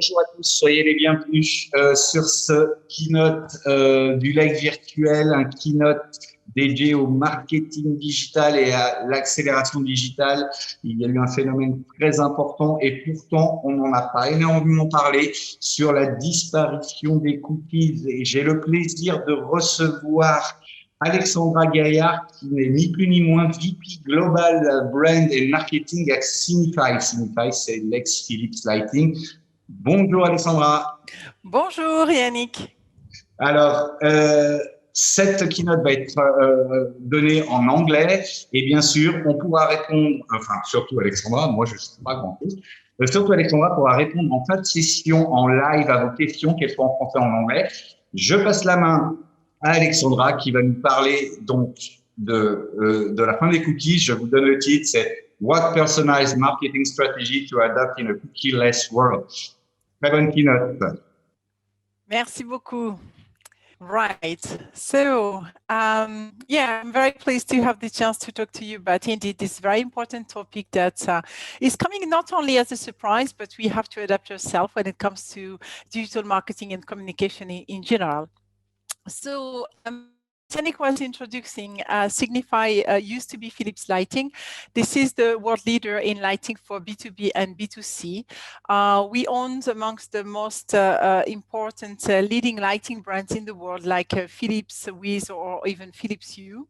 bonjour à tous, soyez les bienvenus sur ce keynote du live virtuel, un keynote dédié au marketing digital et à l'accélération digitale. Il y a eu un phénomène très important et pourtant on n'en a pas énormément parlé sur la disparition des cookies. Et j'ai le plaisir de recevoir Alexandra Gaillard, qui n'est ni plus ni moins VP Global Brand and Marketing à Signify. Signify, c'est l'ex-Philips Lighting. Bonjour Alexandra. Bonjour Yannick. Alors, cette keynote va être donnée en anglais et bien sûr, on pourra répondre, enfin surtout Alexandra, moi je ne sais pas grand-chose, surtout Alexandra pourra répondre en fin de session en live à vos questions, qu'elles soient en français ou en anglais. Je passe la main à Alexandra qui va nous parler donc de la fin des cookies. Je vous donne le titre, c'est What Personalized Marketing Strategy to Adopt in a Cookie-less World. Très bonne keynote. Merci beaucoup. Right. So, yeah, I'm very pleased to have the chance to talk to you about indeed this very important topic that is coming not only as a surprise, but we have to adapt ourselves when it comes to digital marketing and communication in general. So, Yannick was introducing Signify used to be Philips Lighting. This is the world leader in lighting for B2B and B2C. We own amongst the most important leading lighting brands in the world, like Philips, Wiz, or even Philips Hue.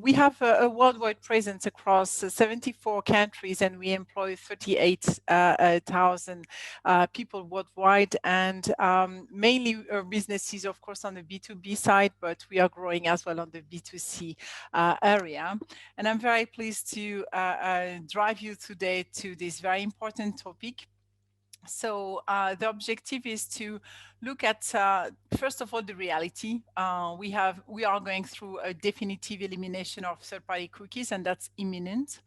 We have a worldwide presence across 74 countries, and we employ 38,000 people worldwide. And mainly our business is, of course, on the B2B side, but we are growing as well on the B2C area. And I'm very pleased to drive you today to this very important topic. So the objective is to look at, first of all, the reality. We are going through a definitive elimination of third-party cookies, and that's imminent.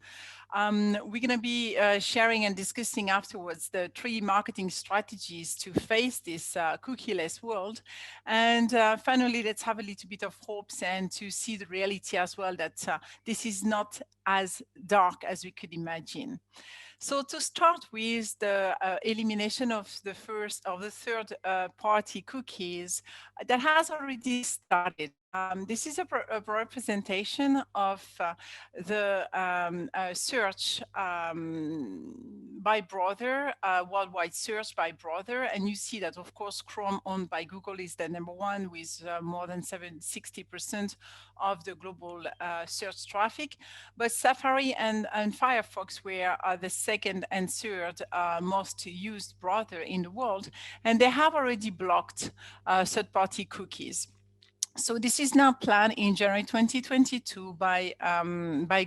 We're going to be sharing and discussing afterwards the 3 marketing strategies to face this cookie-less world. And finally, let's have a little bit of hopes and to see the reality as well, that this is not as dark as we could imagine. So to start with the elimination of the third-party cookies, that has already started. This is a representation of the search by browser, worldwide search by browser. And you see that, of course, Chrome owned by Google is the #1 with more than 60% of the global search traffic. But Safari and Firefox were the second and third most used browser in the world. And they have already blocked third-party cookies. So this is now planned in January 2022 by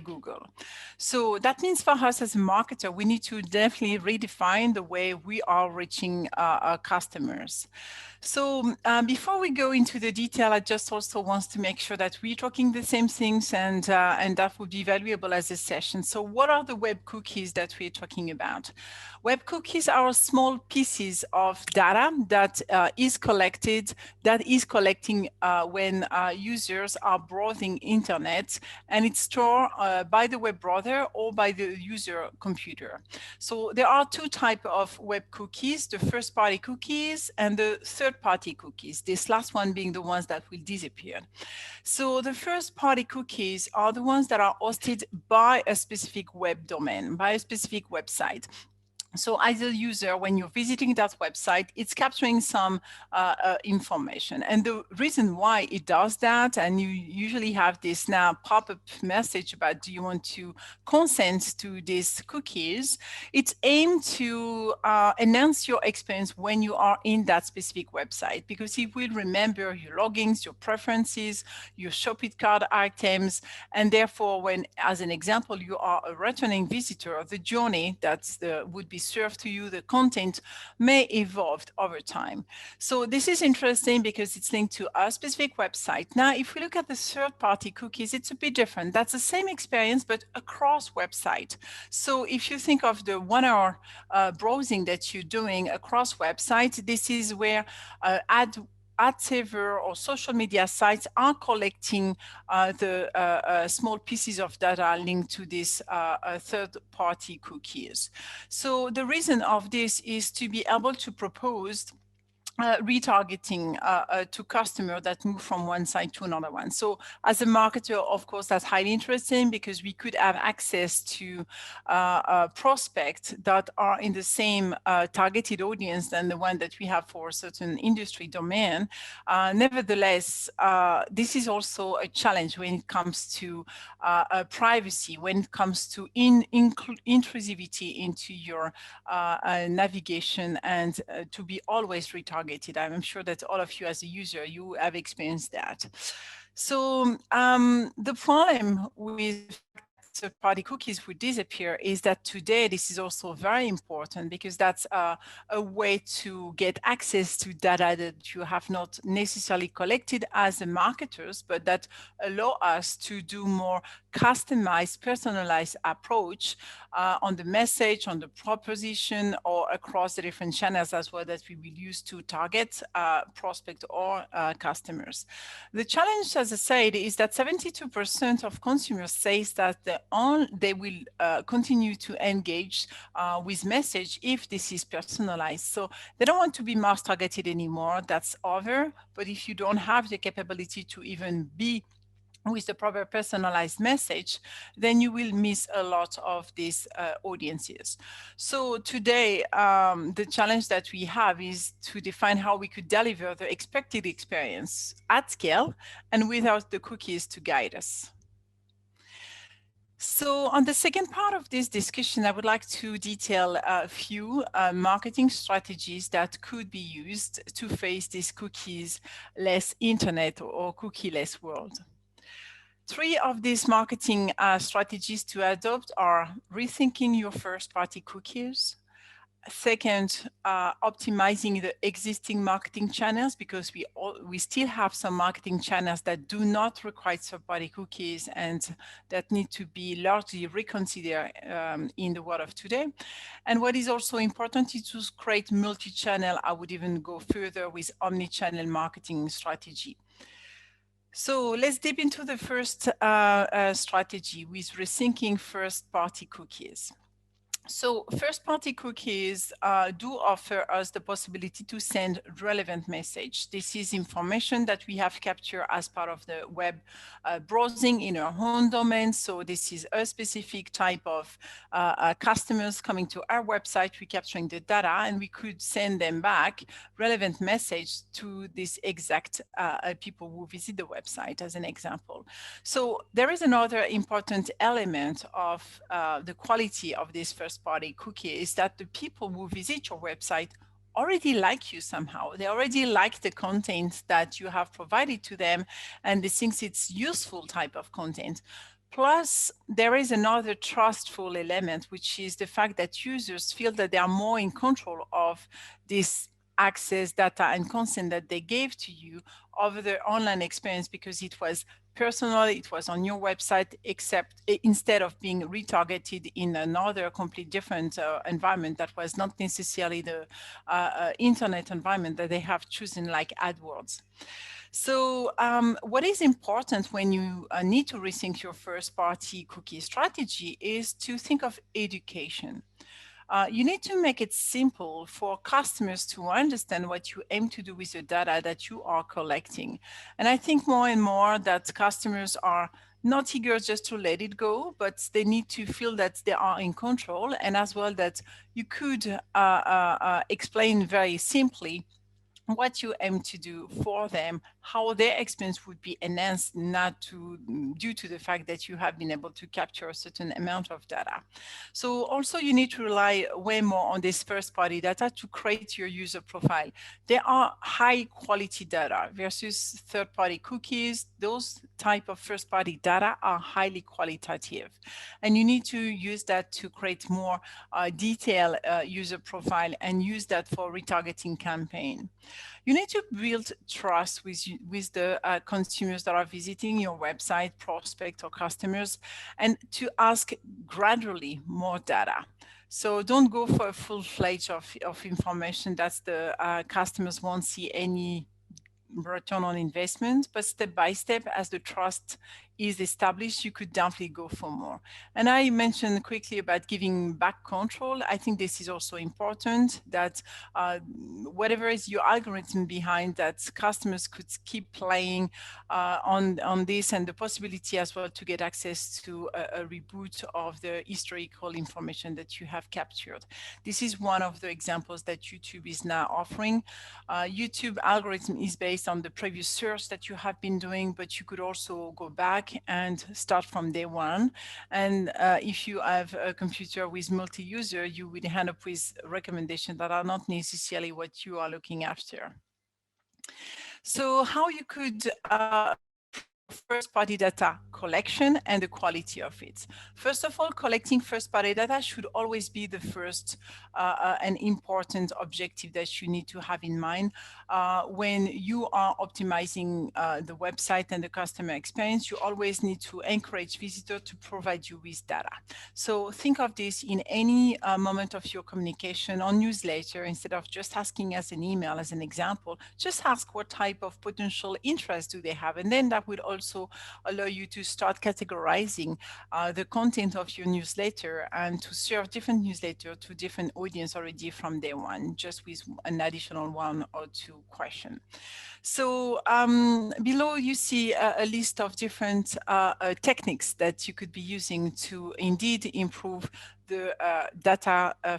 Google. So that means for us as a marketer, we need to definitely redefine the way we are reaching our customers. So before we go into the detail, I just also want to make sure that we're talking the same things, and that would be valuable as a session. So what are the web cookies that we're talking about? Web cookies are small pieces of data that is collecting when users are browsing internet, and it's stored by the web browser or by the user computer. So there are 2 types of web cookies, the first-party cookies and the third-party cookies, this last one being the ones that will disappear. So the first-party cookies are the ones that are hosted by a specific web domain, by a specific website. So as a user, when you're visiting that website, it's capturing some information. And the reason why it does that, and you usually have this now pop-up message about, do you want to consent to these cookies? It's aimed to enhance your experience when you are in that specific website, because it will remember your logins, your preferences, your shopping cart items. And therefore, when, as an example, you are a returning visitor, the journey that would be served to you, the content may evolve over time. So this is interesting because it's linked to a specific website. Now, if we look at the third-party cookies, it's a bit different. That's the same experience, but across website. So if you think of the 1-hour browsing that you're doing across website, this is where ad ad saver or social media sites are collecting the small pieces of data linked to these third-party cookies. So the reason of this is to be able to propose retargeting to customers that move from one site to another one. So as a marketer, of course, that's highly interesting because we could have access to prospects that are in the same targeted audience than the one that we have for a certain industry domain. Nevertheless, this is also a challenge when it comes to privacy, when it comes to intrusivity into your navigation and to be always retargeted. I'm sure that all of you as a user, you have experienced that. So the problem with the fact that third-party cookies would disappear is that today this is also very important because that's a way to get access to data that you have not necessarily collected as the marketers, but that allow us to do more customized, personalized approach on the message, on the proposition, or across the different channels as well that we will use to target prospect or customers. The challenge, as I said, is that 72% of consumers say that they will continue to engage with message if this is personalized. So they don't want to be mass targeted anymore. That's over. But if you don't have the capability to even be with the proper personalized message, then you will miss a lot of these audiences. So today, the challenge that we have is to define how we could deliver the expected experience at scale and without the cookies to guide us. So on the second part of this discussion, I would like to detail a few marketing strategies that could be used to face this cookies-less internet or cookie-less world. Three of these marketing strategies to adopt are rethinking your first-party cookies. Second, optimizing the existing marketing channels, because we still have some marketing channels that do not require third-party cookies and that need to be largely reconsidered in the world of today. And what is also important is to create multi-channel. I would even go further with omni-channel marketing strategy. So let's dip into the first strategy with rethinking first-party cookies. So first-party cookies do offer us the possibility to send relevant message. This is information that we have captured as part of the web browsing in our own domain. So this is a specific type of customers coming to our website, we're capturing the data, and we could send them back relevant message to this exact people who visit the website, as an example. So there is another important element of the quality of this first-party cookie is that the people who visit your website already like you somehow. They already like the content that you have provided to them, and they think it's useful type of content. Plus, there is another trustful element, which is the fact that users feel that they are more in control of this access, data, and consent that they gave to you over their online experience because it was personal, it was on your website, except instead of being retargeted in another completely different environment that was not necessarily the internet environment that they have chosen, like AdWords. So what is important when you need to rethink your first-party cookie strategy is to think of education. You need to make it simple for customers to understand what you aim to do with the data that you are collecting. And I think more and more that customers are not eager just to let it go, but they need to feel that they are in control, and as well that you could explain very simply what you aim to do for them, how their experience would be enhanced, not due to the fact that you have been able to capture a certain amount of data. So also you need to rely way more on this first-party data to create your user profile. There are high quality data versus third-party cookies. Those type of first-party data are highly qualitative. And you need to use that to create more detailed user profile and use that for retargeting campaign. You need to build trust with the consumers that are visiting your website, prospect or customers, and to ask gradually more data. So don't go for a full fledged of information that the customers won't see any return on investment, but step by step, as the trust is established, you could definitely go for more. And I mentioned quickly about giving back control. I think this is also important, that whatever is your algorithm behind that, customers could keep playing on this, and the possibility as well to get access to a reboot of the historical information that you have captured. This is one of the examples that YouTube is now offering. YouTube algorithm is based on the previous search that you have been doing, but you could also go back and start from day one. And if you have a computer with multi-user, you will end up with recommendations that are not necessarily what you are looking after. So how you could first-party data collection and the quality of it. First of all, collecting first-party data should always be the first and important objective that you need to have in mind when you are optimizing the website and the customer experience. You always need to encourage visitors to provide you with data. So think of this in any moment of your communication on newsletter. Instead of just asking as an email, as an example, just ask what type of potential interest do they have, and then that would also allow you to start categorizing the content of your newsletter and to serve different newsletters to different audience already from day one, just with an additional one or two questions. So below you see a list of different techniques that you could be using to indeed improve the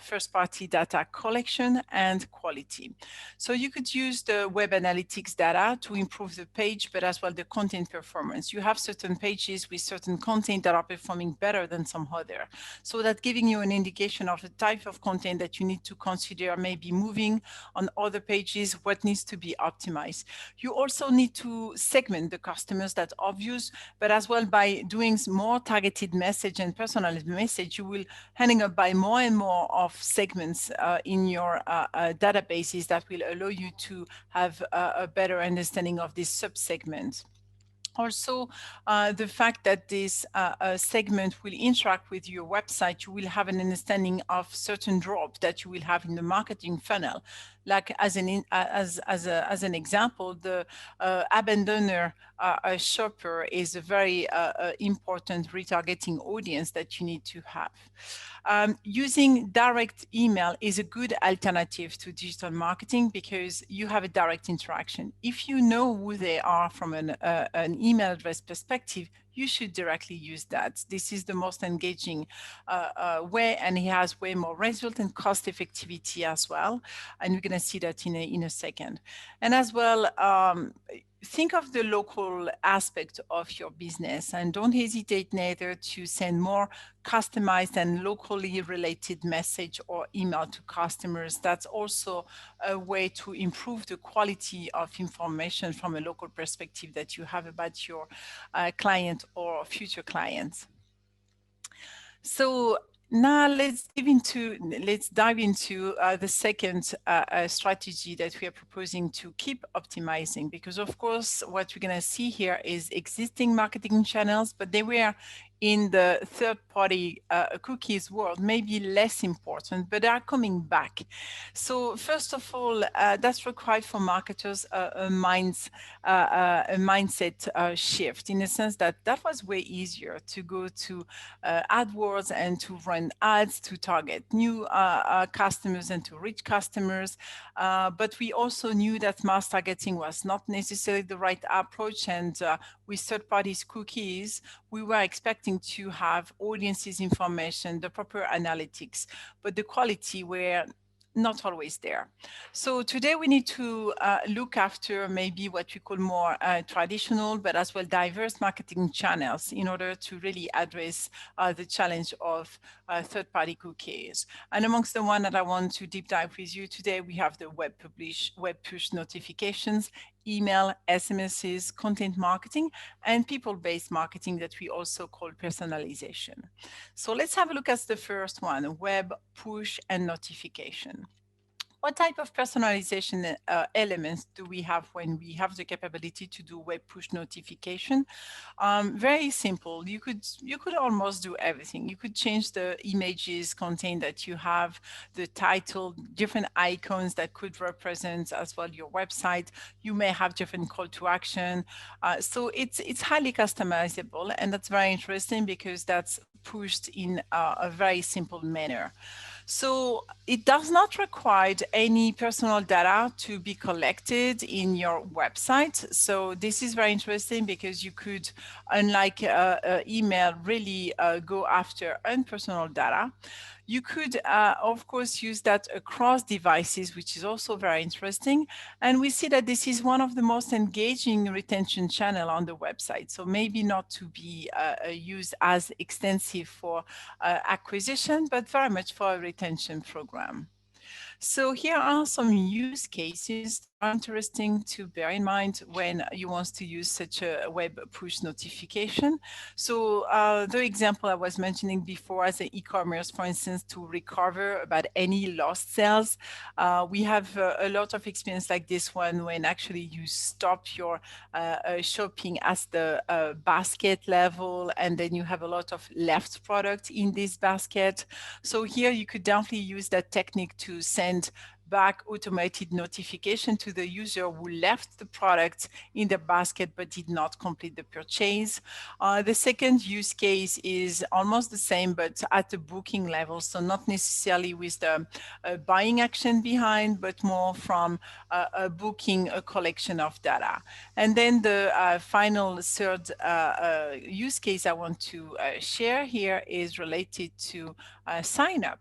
first-party data collection and quality. So you could use the web analytics data to improve the page, but as well the content performance. You have certain pages with certain content that are performing better than some other. So that giving you an indication of the type of content that you need to consider maybe moving on other pages, what needs to be optimized. You also need to segment the customers, that's obvious, but as well by doing more targeted message and personalized message, you will ending up by more and more of segments in your databases that will allow you to have a better understanding of this subsegment. Also, the fact that this segment will interact with your website, you will have an understanding of certain drops that you will have in the marketing funnel. Like as an example, the abandoner shopper is a very important retargeting audience that you need to have. Using direct email is a good alternative to digital marketing because you have a direct interaction. If you know who they are from an email address perspective, you should directly use that. This is the most engaging way, and it has way more result and cost effectivity as well. And we're going to see that in a second. And as well, think of the local aspect of your business and don't hesitate neither to send more customized and locally related message or email to customers. That's also a way to improve the quality of information from a local perspective that you have about your client or future clients. So now let's dive into the second strategy that we are proposing to keep optimizing, because of course what we're going to see here is existing marketing channels, but they were in the third-party cookies world, maybe less important, but they are coming back. So first of all, that's required for marketers a mindset shift, in the sense that that was way easier to go to AdWords and to run ads to target new customers and to reach customers. But we also knew that mass targeting was not necessarily the right approach, and with third-party cookies, we were expecting to have audiences information, the proper analytics, but the quality were not always there. So today we need to look after maybe what we call more traditional, but as well diverse marketing channels in order to really address the challenge of third-party cookies. And amongst the one that I want to deep dive with you today, we have the web push notifications, email, SMSs, content marketing, and people-based marketing that we also call personalization. So let's have a look at the first one, web push and notification. What type of personalization elements do we have when we have the capability to do web push notification? Very simple. You could almost do everything. You could change the images content that you have, the title, different icons that could represent as well your website. You may have different call to action. So it's highly customizable, and that's very interesting because that's pushed in a very simple manner. So it does not require any personal data to be collected in your website. So this is very interesting because you could, unlike email, really go after unpersonal data. You could, of course, use that across devices, which is also very interesting. And we see that this is one of the most engaging retention channel on the website. So maybe not to be used as extensive for acquisition, but very much for a retention program. So here are some use cases that are interesting to bear in mind when you want to use such a web push notification. So the example I was mentioning before as an e-commerce, for instance, to recover about any lost sales. We have a lot of experience like this one when actually you stop your shopping at the basket level, and then you have a lot of left product in this basket. So here you could definitely use that technique to send back automated notification to the user who left the product in the basket but did not complete the purchase. The second use case is almost the same, but at the booking level. So not necessarily with the buying action behind, but more from booking a collection of data. And then the final third use case I want to share here is related to sign up,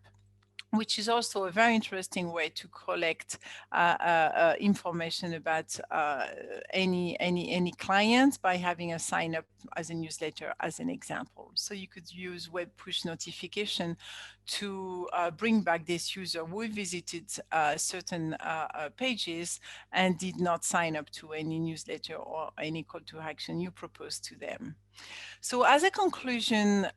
which is also a very interesting way to collect information about any client by having a sign up as a newsletter as an example. So you could use web push notification to bring back this user who visited certain pages and did not sign up to any newsletter or any call to action you proposed to them. So as a conclusion,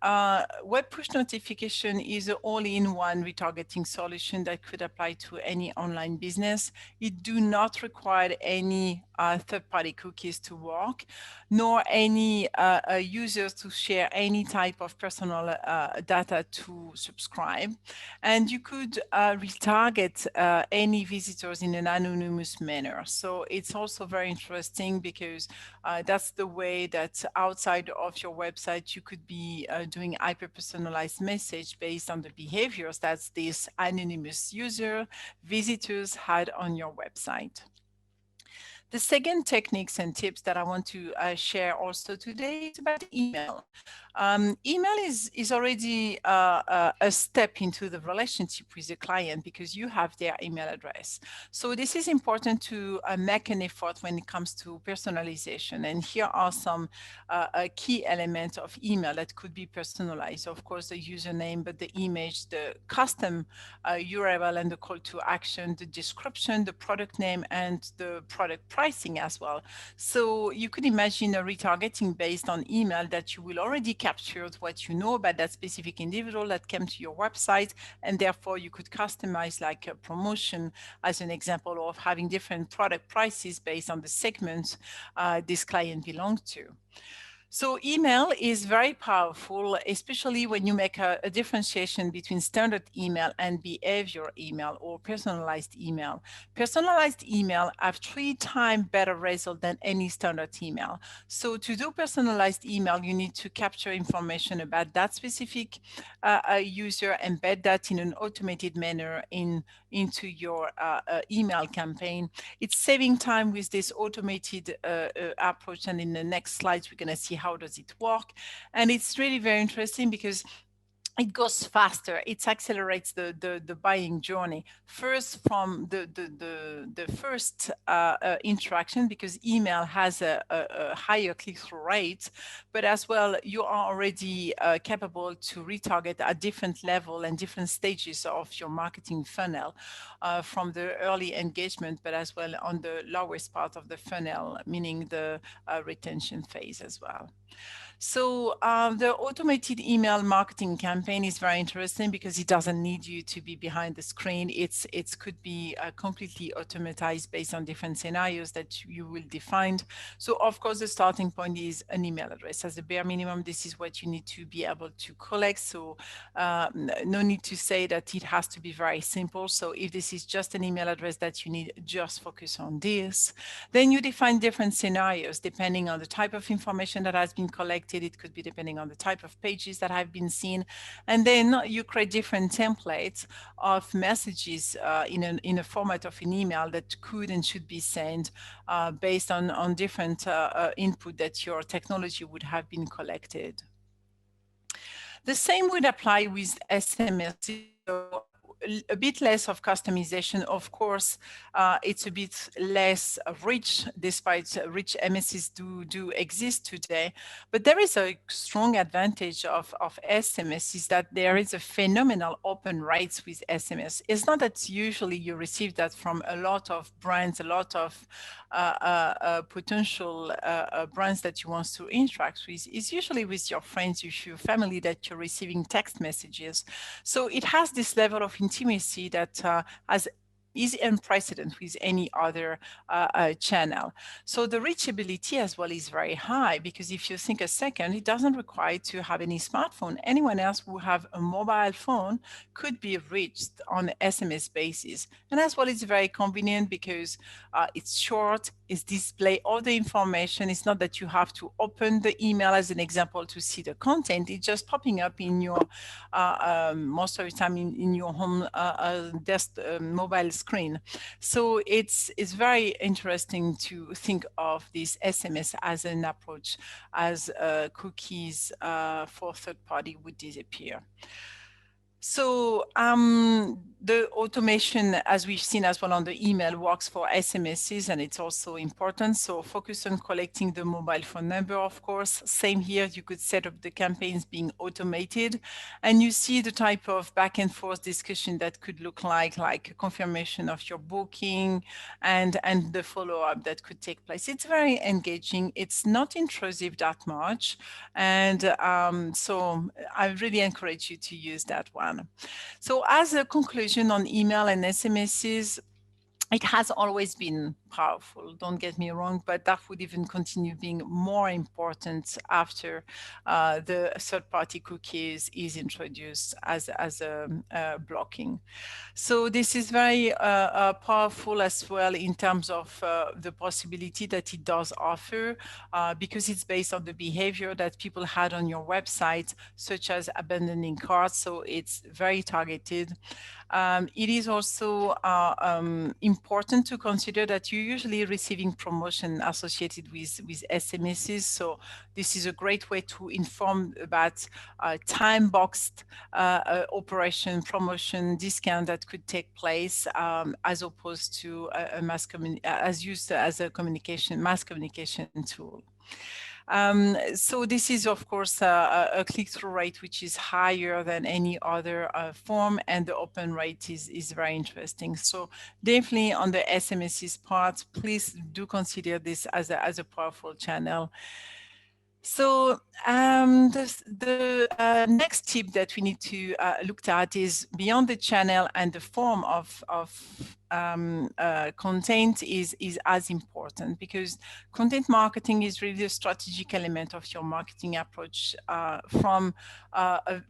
web push notification is an all-in-one retargeting solution that could apply to any online business. It do not require any third-party cookies to work, nor any users to share any type of personal data to subscribe. And you could retarget any visitors in an anonymous manner. So it's also very interesting because that's the way that outside of your website, you could be doing hyper-personalized message based on the behaviors that this anonymous user, visitors had on your website. The second techniques and tips that I want to share also today is about email. Email is already a step into the relationship with the client because you have their email address. So this is important to make an effort when it comes to personalization. And here are some key elements of email that could be personalized. Of course, the username, but the image, the custom URL and the call to action, the description, the product name, and the product pricing as well. So you could imagine a retargeting based on email that you will already capture what you know about that specific individual that came to your website, and therefore you could customize like a promotion as an example of having different product prices based on the segment this client belongs to. So email is very powerful, especially when you make a differentiation between standard email and behavior email or personalized email. Personalized email have 3 times better result than any standard email. So to do personalized email, you need to capture information about that specific user, embed that in an automated manner into your email campaign. It's saving time with this automated approach. And in the next slides, we're going to see how does it work. And it's really very interesting because it goes faster. It accelerates the buying journey. First, from the first interaction, because email has a higher click-through rate, but as well, you are already capable to retarget at different level and different stages of your marketing funnel, from the early engagement, but as well on the lowest part of the funnel, meaning the retention phase as well. So the automated email marketing campaign campaign is very interesting because it doesn't need you to be behind the screen. It could be completely automatized based on different scenarios that you will define. So of course, the starting point is an email address. As a bare minimum, this is what you need to be able to collect. So no need to say that it has to be very simple. So if this is just an email address that you need, just focus on this. Then you define different scenarios depending on the type of information that has been collected. It could be depending on the type of pages that have been seen. And then you create different templates of messages in a format of an email that could and should be sent based on different input that your technology would have been collected. The same would apply with SMS. So a bit less of customization. Of course, it's a bit less rich, despite rich MSs do exist today. But there is a strong advantage of SMS is that there is a phenomenal open rates with SMS. It's not that usually you receive that from a lot of brands, a lot of potential brands that you want to interact with. Is usually with your friends, with your family, that you're receiving text messages. So it has this level of intimacy that is unprecedented with any other channel. So the reachability as well is very high, because if you think a second, it doesn't require to have any smartphone. Anyone else who have a mobile phone could be reached on SMS basis. And as well, it's very convenient because it's short, it's display all the information. It's not that you have to open the email as an example to see the content. It's just popping up in your, most of the time in your home desk mobile screen. So it's very interesting to think of this SMS as an approach, as cookies for third party would disappear. So the automation, as we've seen as well on the email, works for SMSs, and it's also important. So focus on collecting the mobile phone number, of course. Same here, you could set up the campaigns being automated, and you see the type of back and forth discussion that could look like a confirmation of your booking and the follow-up that could take place. It's very engaging. It's not intrusive that much. And so I really encourage you to use that one. So as a conclusion on email and SMSs, it has always been powerful, don't get me wrong, but that would even continue being more important after the third-party cookies is introduced as a blocking. So this is very powerful as well in terms of the possibility that it does offer, because it's based on the behavior that people had on your website, such as abandoning carts. So it's very targeted. It is also important to consider that you're usually receiving promotion associated with SMSs. So this is a great way to inform about time-boxed operation, promotion, discount that could take place, as opposed to as used as a mass communication tool. So this is, of course, a click-through rate which is higher than any other form, and the open rate is very interesting. So definitely on the SMS's part, please do consider this as a powerful channel. So the next tip that we need to look at is beyond the channel and the form of content is as important, because content marketing is really a strategic element of your marketing approach, from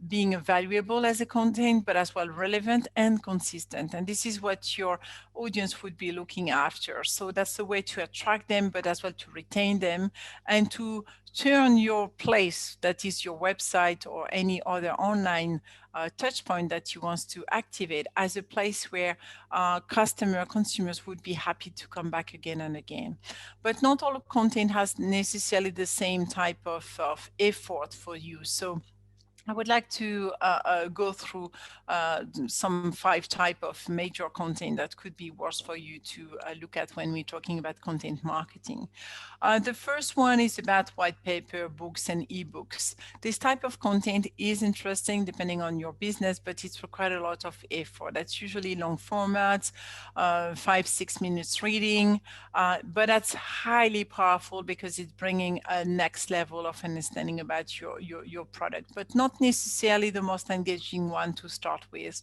being valuable as a content, but as well relevant and consistent. And this is what your audience would be looking after. So that's the way to attract them, but as well to retain them, and to turn your place, that is your website or any other online touch point that you want to activate, as a place where consumers would be happy to come back again and again. But not all content has necessarily the same type of effort for you. So I would like to go through some 5 types of major content that could be worth for you to look at when we're talking about content marketing. The first one is about white paper, books, and ebooks. This type of content is interesting depending on your business, but it's required a lot of effort. That's usually long formats, 5-6 minutes reading, but that's highly powerful because it's bringing a next level of understanding about your product, but not not necessarily the most engaging one to start with.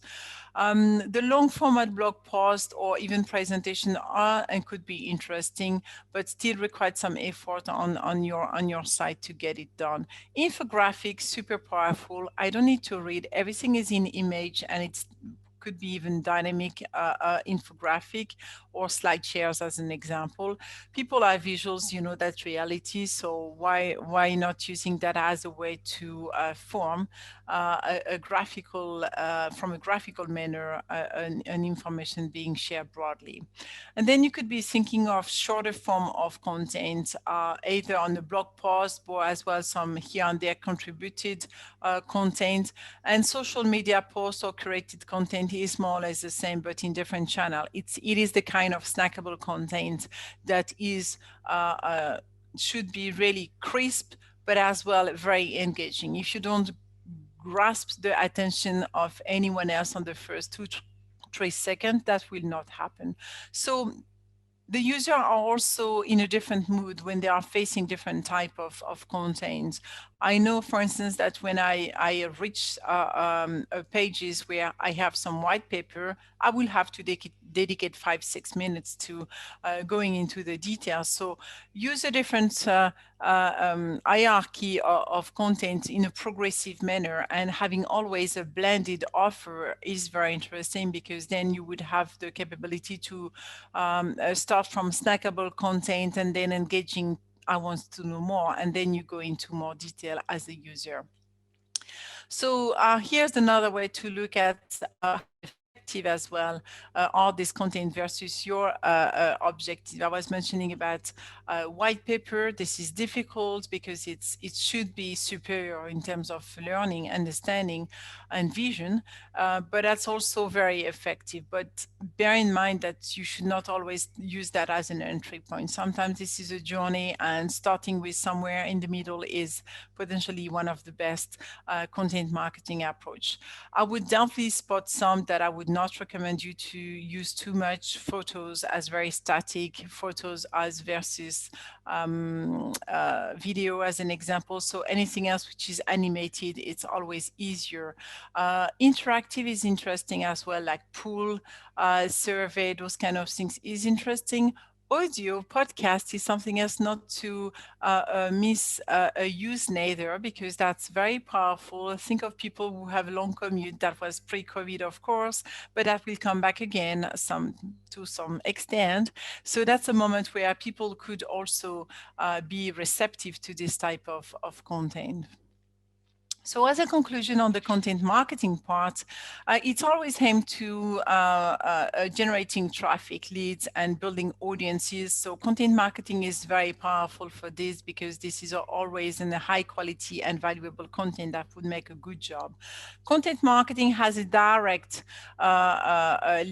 The long format blog post or even presentation are and could be interesting, but still require some effort on your side to get it done. Infographics, super powerful. I don't need to read. Everything is in image, and it's could be even dynamic infographic or slide shares as an example. People are visuals, you know, that's reality. So why not using that as a way to form a graphical, from a graphical manner, an information being shared broadly. And then you could be thinking of shorter form of content, either on the blog post or as well some here and there contributed content. And social media posts or curated content is more or less the same, but in different channel. It is the kind of snackable content that is should be really crisp, but as well very engaging. If you don't grasp the attention of anyone else on the first 2-3 seconds, that will not happen. So the user are also in a different mood when they are facing different type of content. I know, for instance, that when I reach pages where I have some white paper, I will have to dedicate 5-6 minutes to going into the details. So use a different hierarchy of content in a progressive manner, and having always a blended offer is very interesting, because then you would have the capability to start from snackable content and then engaging I want to know more, and then you go into more detail as a user. So here's another way to look at how effective as well are this content versus your objective. I was mentioning about white paper. This is difficult because it should be superior in terms of learning, understanding, and vision, but that's also very effective. But bear in mind that you should not always use that as an entry point. Sometimes this is a journey, and starting with somewhere in the middle is potentially one of the best content marketing approach. I would definitely spot some that I would not recommend you to use too much. Photos as very static, photos as versus video as an example. So anything else which is animated, it's always easier. Interactive is interesting as well, like pool, survey, those kind of things is interesting. Audio podcast is something else not to misuse neither, because that's very powerful. Think of people who have a long commute. That was pre-COVID, of course, but that will come back again to some extent. So that's a moment where people could also be receptive to this type of content. So as a conclusion on the content marketing part, it's always aimed to generating traffic, leads, and building audiences. So content marketing is very powerful for this, because this is always in a high quality and valuable content that would make a good job. Content marketing has a direct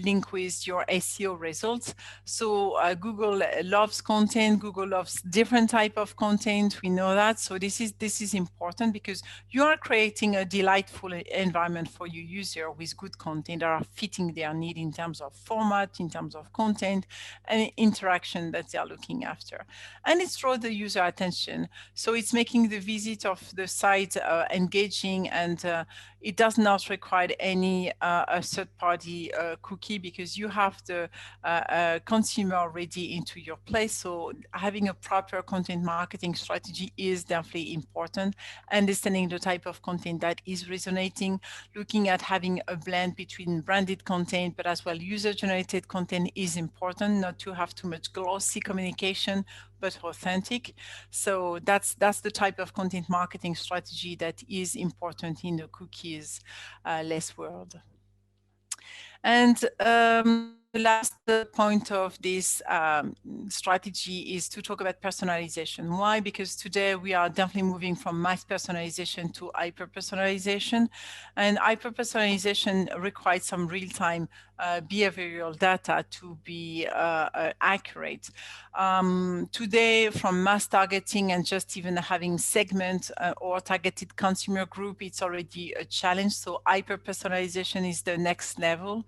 link with your SEO results. So Google loves content. Google loves different type of content. We know that. So this is important, because you are creating a delightful environment for your user with good content that are fitting their need in terms of format, in terms of content, and interaction that they are looking after. And it's draws the user attention. So it's making the visit of the site engaging, and it does not require any third-party cookie, because you have the consumer already into your place. So having a proper content marketing strategy is definitely important. Understanding the type of content that is resonating, looking at having a blend between branded content, but as well user-generated content is important, not to have too much glossy communication, but authentic. So that's the type of content marketing strategy that is important in the cookies less world. And the last point of this strategy is to talk about personalization. Why? Because today we are definitely moving from mass personalization to hyper personalization, and hyper personalization requires some real-time behavioral data to be accurate. Today, from mass targeting and just even having segment or targeted consumer group, it's already a challenge. So hyper personalization is the next level.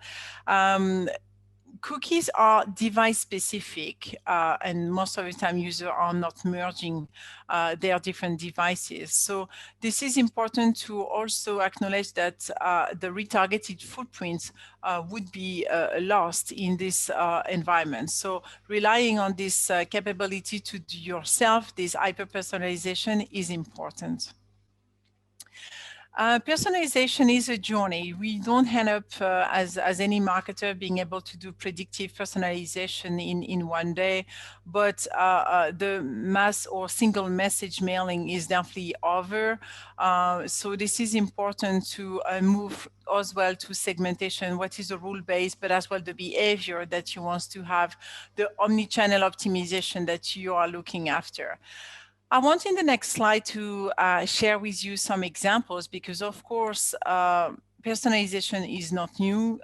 cookies are device specific, and most of the time users are not merging their different devices. So this is important to also acknowledge that the retargeted footprints would be lost in this environment. So relying on this capability to do yourself, this hyper-personalization is important. Personalization is a journey. We don't end up as any marketer being able to do predictive personalization in one day, but the mass or single message mailing is definitely over. So this is important to move as well to segmentation. What is the rule base, but as well the behavior that you want to have, the omni-channel optimization that you are looking after. I want in the next slide to share with you some examples because, of course, personalization is not new.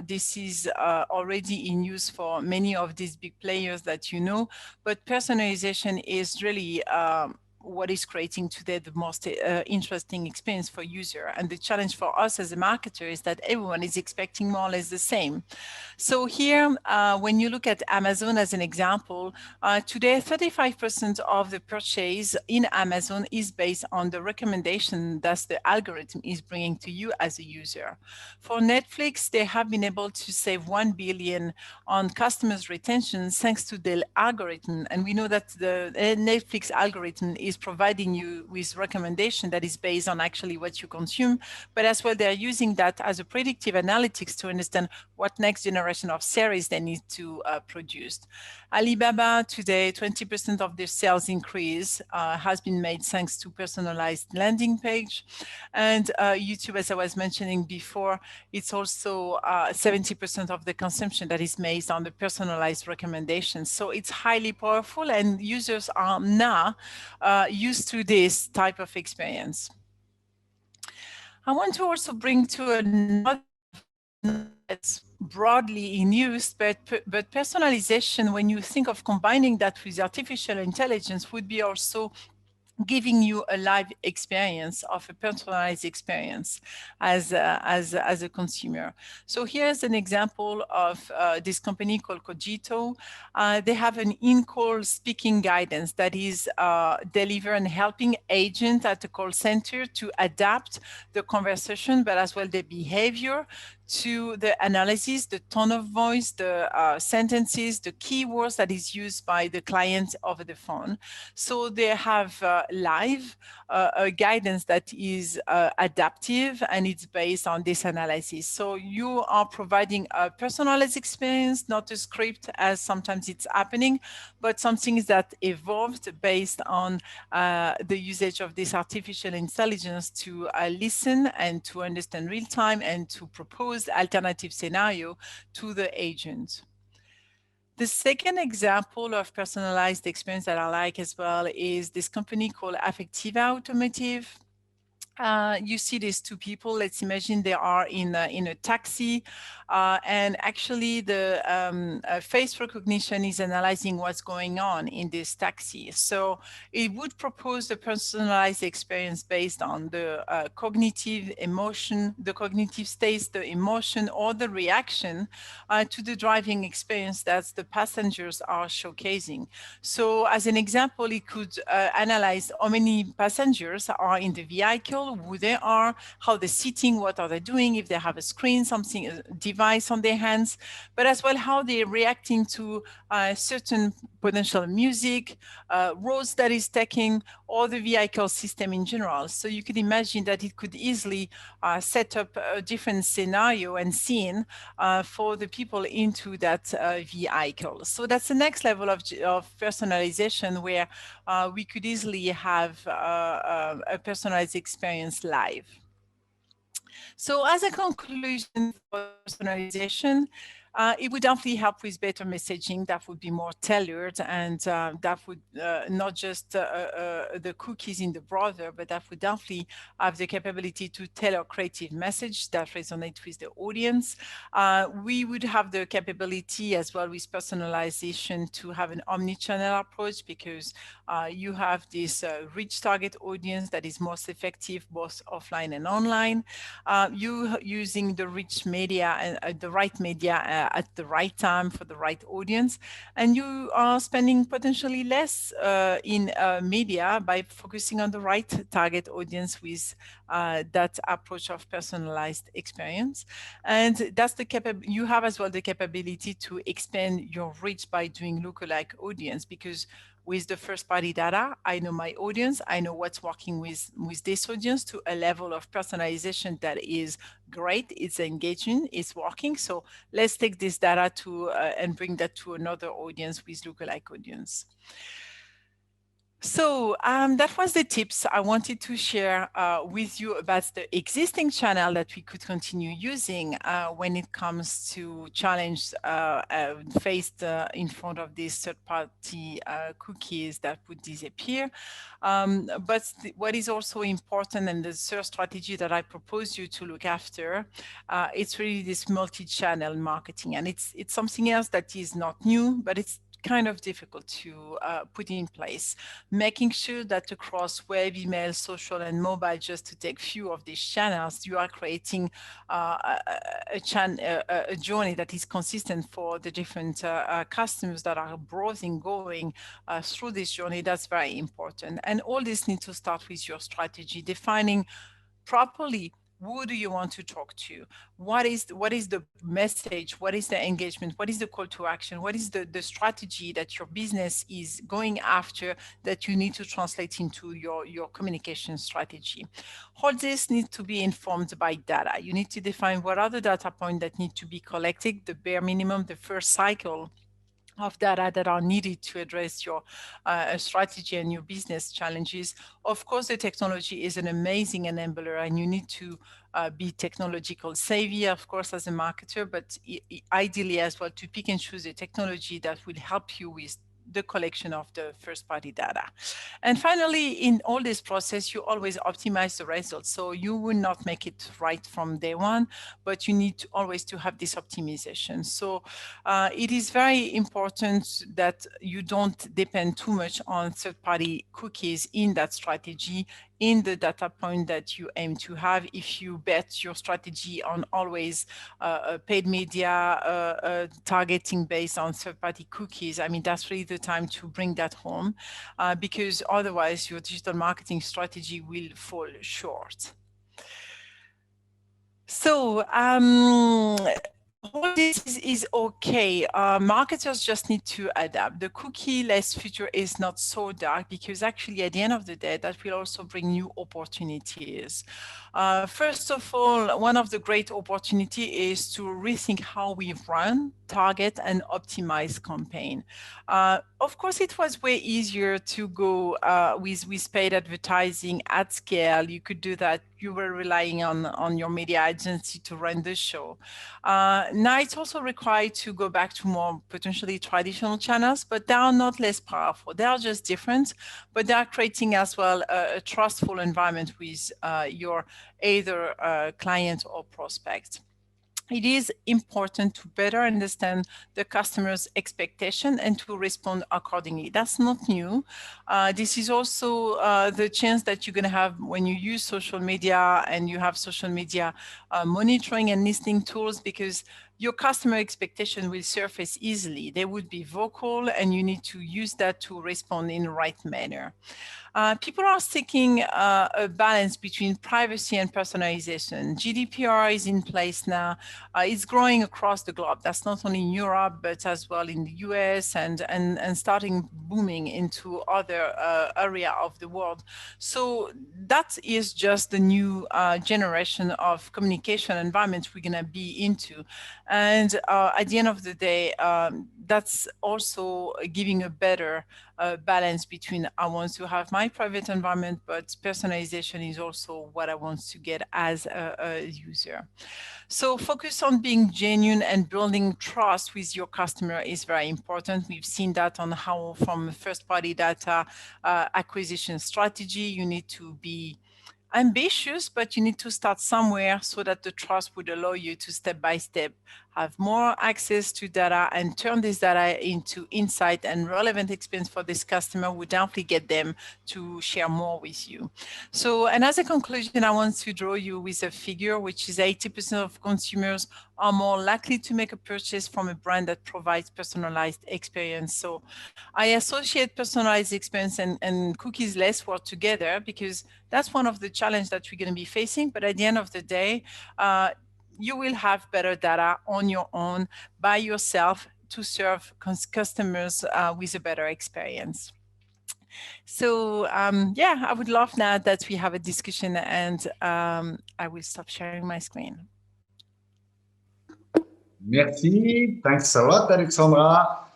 This is already in use for many of these big players that you know, but personalization is really what is creating today the most interesting experience for user. And the challenge for us as a marketer is that everyone is expecting more or less the same. So here, when you look at Amazon as an example, today 35% of the purchase in Amazon is based on the recommendation that the algorithm is bringing to you as a user. For Netflix, they have been able to save 1 billion on customers' retention thanks to the algorithm. And we know that the Netflix algorithm is providing you with recommendation that is based on actually what you consume, but as well they're using that as a predictive analytics to understand what next generation of series they need to produce. Alibaba today, 20% of their sales increase has been made thanks to personalized landing page. And YouTube, as I was mentioning before, it's also 70% of the consumption that is based on the personalized recommendations. So it's highly powerful and users are now used to this type of experience. I want to also bring to another that's broadly in use, but personalization, when you think of combining that with artificial intelligence, would be also giving you a live experience of a personalized experience as a consumer. So here's an example of this company called Cogito. They have an in-call speaking guidance that is delivering and helping agents at the call center to adapt the conversation, but as well the behavior to the analysis, the tone of voice, the sentences, the keywords that is used by the client over the phone. So they have live a guidance that is adaptive and it's based on this analysis. So you are providing a personalized experience, not a script as sometimes it's happening, but something that evolved based on the usage of this artificial intelligence to listen and to understand real time and to propose alternative scenario to the agent. The second example of personalized experience that I like as well is this company called Affective Automotive. You see these two people. Let's imagine they are in a taxi, and actually the face recognition is analyzing what's going on in this taxi. So it would propose a personalized experience based on the cognitive emotion, the cognitive states, the emotion, or the reaction to the driving experience that the passengers are showcasing. So as an example, it could analyze how many passengers are in the vehicle, who they are, how they're sitting, what are they doing, if they have a screen, something, a device on their hands, but as well how they're reacting to certain potential music, roads that is taking, or the vehicle system in general. So you could imagine that it could easily set up a different scenario and scene for the people into that vehicle. So that's the next level of personalization where we could easily have a personalized experience live. So as a conclusion for personalization, it would definitely help with better messaging that would be more tailored and that would not just the cookies in the browser, but that would definitely have the capability to tailor creative message that resonates with the audience. We would have the capability as well with personalization to have an omni-channel approach because you have this rich target audience that is most effective both offline and online. You using the rich media and the right media at the right time for the right audience, and you are spending potentially less in media by focusing on the right target audience with that approach of personalized experience. And that's the you have as well the capability to expand your reach by doing lookalike audience, because with the first party data, I know my audience, I know what's working with this audience to a level of personalization that is great, it's engaging, it's working. So let's take this data to and bring that to another audience with lookalike audience. So that was the tips I wanted to share with you about the existing channel that we could continue using when it comes to challenge faced in front of these third-party cookies that would disappear. But what is also important, and the third strategy that I propose you to look after, it's really this multi-channel marketing. And it's something else that is not new, but it's kind of difficult to put in place, making sure that across web, email, social, and mobile, just to take few of these channels, you are creating a journey that is consistent for the different customers that are browsing, going through this journey. That's very important. And all this needs to start with your strategy, defining properly who do you want to talk to, what is the message, what is the engagement, what is the call to action, what is the strategy that your business is going after that you need to translate into your communication strategy. All this needs to be informed by data. You need to define what are the data points that need to be collected, the bare minimum, the first cycle of data that are needed to address your strategy and your business challenges. Of course, the technology is an amazing enabler, and you need to be technological savvy, of course, as a marketer, but ideally as well to pick and choose the technology that will help you with the collection of the first party data. And finally, in all this process, you always optimize the results. So you will not make it right from day one, but you need to always to have this optimization. So it is very important that you don't depend too much on third party cookies in that strategy, in the data point that you aim to have. If you bet your strategy on always paid media targeting based on third-party cookies, I mean, that's really the time to bring that home, because otherwise your digital marketing strategy will fall short. So all this is okay. Marketers just need to adapt. The cookie-less future is not so dark, because actually at the end of the day, that will also bring new opportunities. First of all, one of the great opportunity is to rethink how we run, target, and optimize campaign. Of course, it was way easier to go with paid advertising at scale. You could do that. You were relying on your media agency to run the show. Now it's also required to go back to more potentially traditional channels, but they are not less powerful. They are just different, but they are creating as well a trustful environment with your either client or prospect. It is important to better understand the customer's expectation and to respond accordingly. That's not new. This is also the chance that you're going to have when you use social media and you have social media monitoring and listening tools, because your customer expectation will surface easily. They would be vocal, and you need to use that to respond in the right manner. People are seeking a balance between privacy and personalization. GDPR is in place now. It's growing across the globe. That's not only in Europe, but as well in the US and starting booming into other area of the world. So that is just the new generation of communication environment we're going to be into. And at the end of the day, that's also giving a better balance between I want to have my private environment, but personalization is also what I want to get as a user. So focus on being genuine and building trust with your customer is very important. We've seen that on how from first party data acquisition strategy, you need to be ambitious, but you need to start somewhere so that the trust would allow you to step by step have more access to data and turn this data into insight and relevant experience for this customer would definitely get them to share more with you. So, and as a conclusion, I want to draw you with a figure, which is 80% of consumers are more likely to make a purchase from a brand that provides personalized experience. So I associate personalized experience and cookies less work together because that's one of the challenges that we're going to be facing. But at the end of the day, you will have better data on your own by yourself to serve customers with a better experience. So yeah, I would love now that we have a discussion, and I will stop sharing my screen. Merci. Thanks a lot, Alexandra.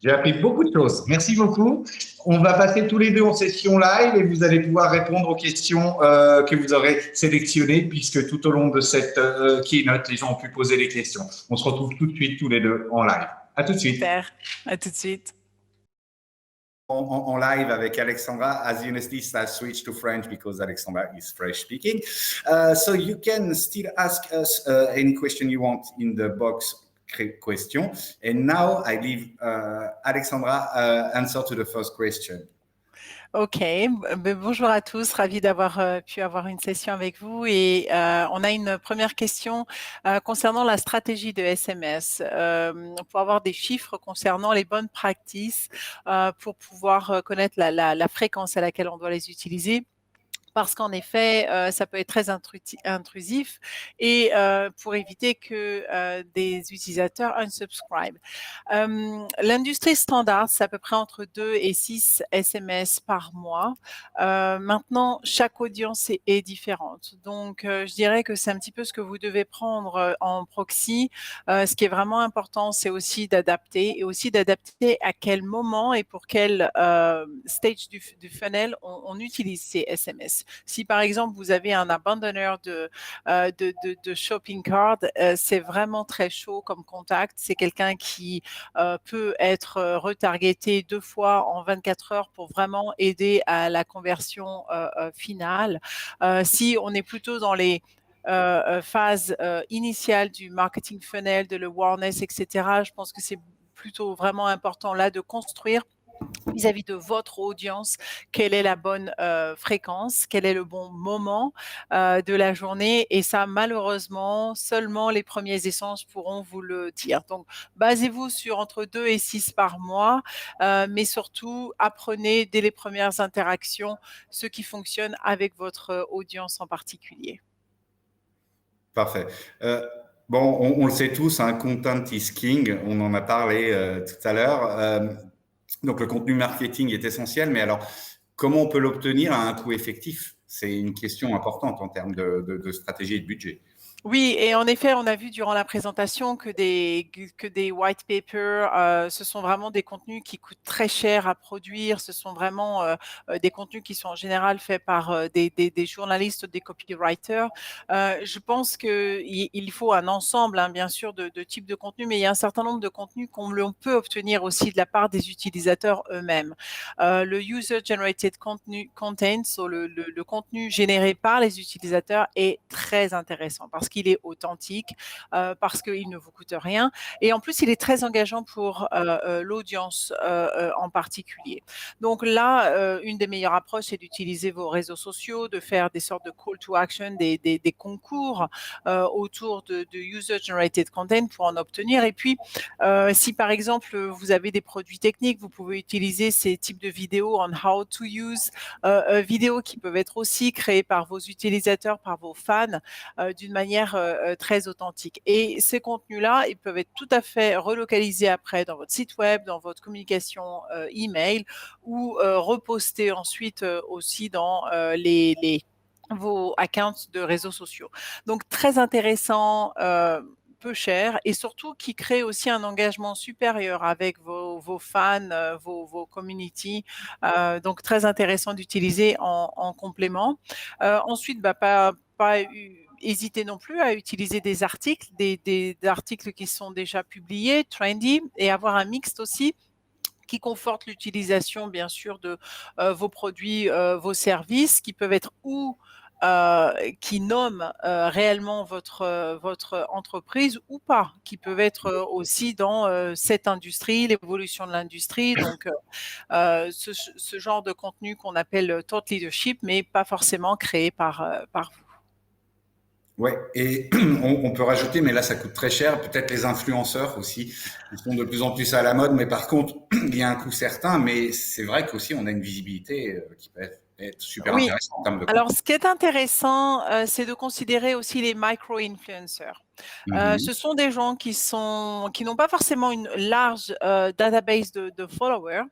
J'ai appris beaucoup de choses. Merci beaucoup. On va passer tous les deux en session live et vous allez pouvoir répondre aux questions que vous aurez sélectionnées puisque tout au long de cette keynote, les gens ont pu poser des questions. On se retrouve tout de suite tous les deux en live. À tout de suite. Super. À tout de suite. En live avec Alexandra. As you noticed, I switched to French because Alexandra is French speaking. So you can still ask us any question you want in the box question. And now I leave Alexandra answer to the first question. Ok, bonjour à tous, ravi d'avoir pu avoir une session avec vous et on a une première question concernant la stratégie de SMS pour avoir des chiffres concernant les bonnes pratiques pour pouvoir connaître la fréquence à laquelle on doit les utiliser. Parce qu'en effet, ça peut être très intrusif et pour éviter que des utilisateurs unsubscribe. L'industrie standard, c'est à peu près entre 2 et 6 SMS par mois. Maintenant, chaque audience est différente. Donc, je dirais que c'est un petit peu ce que vous devez prendre en proxy. Ce qui est vraiment important, c'est aussi d'adapter et aussi d'adapter à quel moment et pour quel stage du funnel on utilise ces SMS. Si par exemple vous avez un abandonneur de shopping cart, c'est vraiment très chaud comme contact. C'est quelqu'un qui peut être retargeté 2 fois en 24 heures pour vraiment aider à la conversion finale. Si on est plutôt dans les phase initiale du marketing funnel, de l'awareness, etc., je pense que c'est plutôt vraiment important là de construire vis-à-vis de votre audience, quelle est la bonne fréquence, quel est le bon moment de la journée. Et ça, malheureusement, seulement les premiers essences pourront vous le dire. Donc, basez-vous sur entre 2 et 6 par mois, mais surtout, apprenez dès les premières interactions ce qui fonctionne avec votre audience en particulier. Parfait. Bon, on le sait tous, hein, content is king. On en a parlé tout à l'heure. Donc, le contenu marketing est essentiel, mais alors, comment on peut l'obtenir à un coût effectif? C'est une question importante en termes de stratégie et de budget. Oui, et en effet, on a vu durant la présentation que des white papers, ce sont vraiment des contenus qui coûtent très cher à produire. Ce sont vraiment des contenus qui sont en général faits par des journalistes, des copywriters. Je pense qu'il faut un ensemble, hein, bien sûr, de types de contenus, mais il y a un certain nombre de contenus qu'on peut obtenir aussi de la part des utilisateurs eux-mêmes. Le user-generated content, so le contenu généré par les utilisateurs est très intéressant parce qu'il est authentique, parce qu'il ne vous coûte rien et en plus il est très engageant pour l'audience en particulier. Donc là, une des meilleures approches, c'est d'utiliser vos réseaux sociaux, de faire des sortes de call to action, des concours autour de user-generated content pour en obtenir. Et puis, si par exemple vous avez des produits techniques, vous pouvez utiliser ces types de vidéos on how to use, vidéos qui peuvent être aussi créées par vos utilisateurs, par vos fans, d'une manière très authentique. Et ces contenus-là, ils peuvent être tout à fait relocalisés après dans votre site web, dans votre communication email ou repostés ensuite aussi dans vos accounts de réseaux sociaux. Donc, très intéressant, peu cher et surtout qui crée aussi un engagement supérieur avec vos fans, vos community. Donc, très intéressant d'utiliser en complément. Ensuite, pas hésitez non plus à utiliser des articles, des articles qui sont déjà publiés, trendy, et avoir un mixte aussi qui conforte l'utilisation, bien sûr, de vos produits, vos services, qui peuvent être ou qui nomment réellement votre entreprise ou pas, qui peuvent être aussi dans cette industrie, l'évolution de l'industrie. Donc, ce genre de contenu qu'on appelle thought leadership, mais pas forcément créé par vous. Ouais, et on peut rajouter, mais là ça coûte très cher, peut-être les influenceurs aussi, ils sont de plus en plus à la mode, mais par contre, il y a un coût certain, mais c'est vrai qu'aussi on a une visibilité qui peut être super Oui. intéressante en termes de Alors, contenu. ce qui est intéressant, c'est de considérer aussi les micro-influencers. Ce sont des gens qui n'ont pas forcément une large database de followers,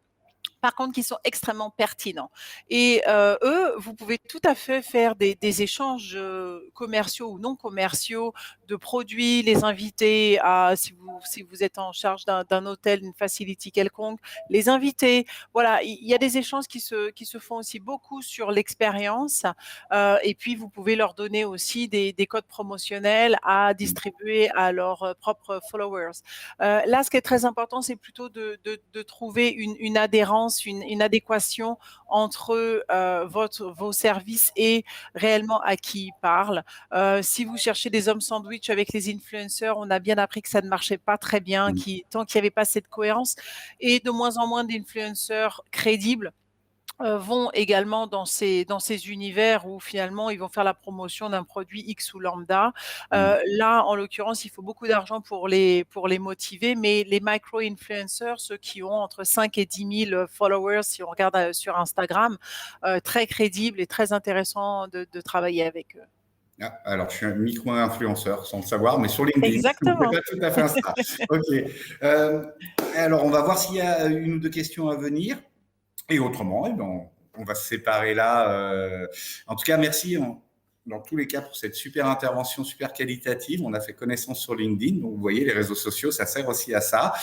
par contre, qui sont extrêmement pertinents. Et eux, vous pouvez tout à fait faire des échanges commerciaux ou non commerciaux de produits, les inviter à, si vous êtes en charge d'un hôtel, une facility quelconque, les inviter. Voilà, il y a des échanges qui se font aussi beaucoup sur l'expérience. Et puis, vous pouvez leur donner aussi des codes promotionnels à distribuer à leurs propres followers. Là, ce qui est très important, c'est plutôt de trouver une adhérence, une adéquation entre vos services et réellement à qui ils parlent. Si vous cherchez des hommes sandwich avec les influenceurs, on a bien appris que ça ne marchait pas très bien, tant qu'il n'y avait pas cette cohérence, et de moins en moins d'influenceurs crédibles vont également dans ces univers où finalement ils vont faire la promotion d'un produit X ou lambda. Là, en l'occurrence, il faut beaucoup d'argent pour les motiver, mais les micro-influencers, ceux qui ont entre 5 et 10 000 followers, si on regarde sur Instagram, très crédibles et très intéressant de travailler avec eux. Ah, alors, je suis un micro-influenceur, sans le savoir, mais sur LinkedIn. Exactement. C'est pas tout à fait Insta. OK. Alors, on va voir s'il y a une ou deux questions à venir. Et autrement, eh ben, on va se séparer là. En tout cas, merci dans tous les cas pour cette super intervention, super qualitative. On a fait connaissance sur LinkedIn. Donc, vous voyez, les réseaux sociaux, ça sert aussi à ça.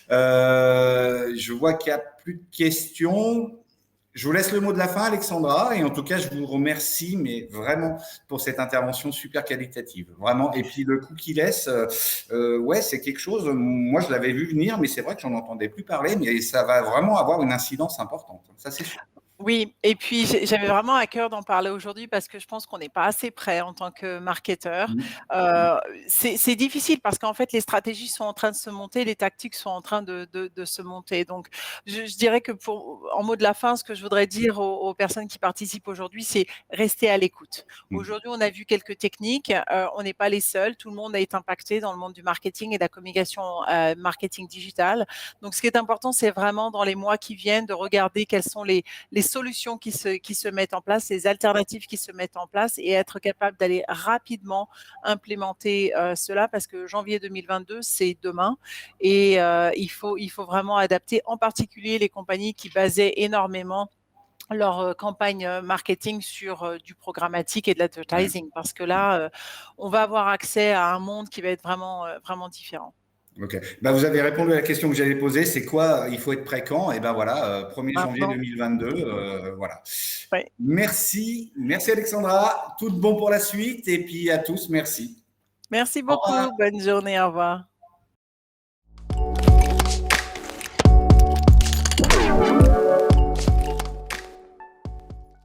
Je vois qu'il n'y a plus de questions. Je vous laisse le mot de la fin, Alexandra. Et en tout cas, je vous remercie, mais vraiment, pour cette intervention super qualitative. Vraiment. Et puis, le coup qu'il laisse, ouais, c'est quelque chose. Moi, je l'avais vu venir, mais c'est vrai que j'en entendais plus parler. Mais ça va vraiment avoir une incidence importante. Ça, c'est sûr. Oui, et puis j'avais vraiment à cœur d'en parler aujourd'hui parce que je pense qu'on n'est pas assez prêt en tant que marketeur. C'est difficile parce qu'en fait, les stratégies sont en train de se monter, les tactiques sont en train de se monter. Donc, je dirais que en mot de la fin, ce que je voudrais dire aux personnes qui participent aujourd'hui, c'est rester à l'écoute. Aujourd'hui, on a vu quelques techniques. On n'est pas les seuls. Tout le monde a été impacté dans le monde du marketing et de la communication marketing digital. Donc, ce qui est important, c'est vraiment dans les mois qui viennent de regarder quelles sont les solutions qui se mettent en place, les alternatives qui se mettent en place et être capable d'aller rapidement implémenter cela parce que janvier 2022, c'est demain et il faut vraiment adapter, en particulier les compagnies qui basaient énormément leur campagne marketing sur du programmatique et de l'advertising parce que là, on va avoir accès à un monde qui va être vraiment différent. OK. Ben, vous avez répondu à la question que j'allais poser. C'est quoi? Il faut être prêt quand? Et ben voilà, 1er janvier 2022. Voilà. Ouais. Merci. Merci Alexandra. Tout de bon pour la suite. Et puis à tous, merci. Merci beaucoup. Bonne journée. Au revoir.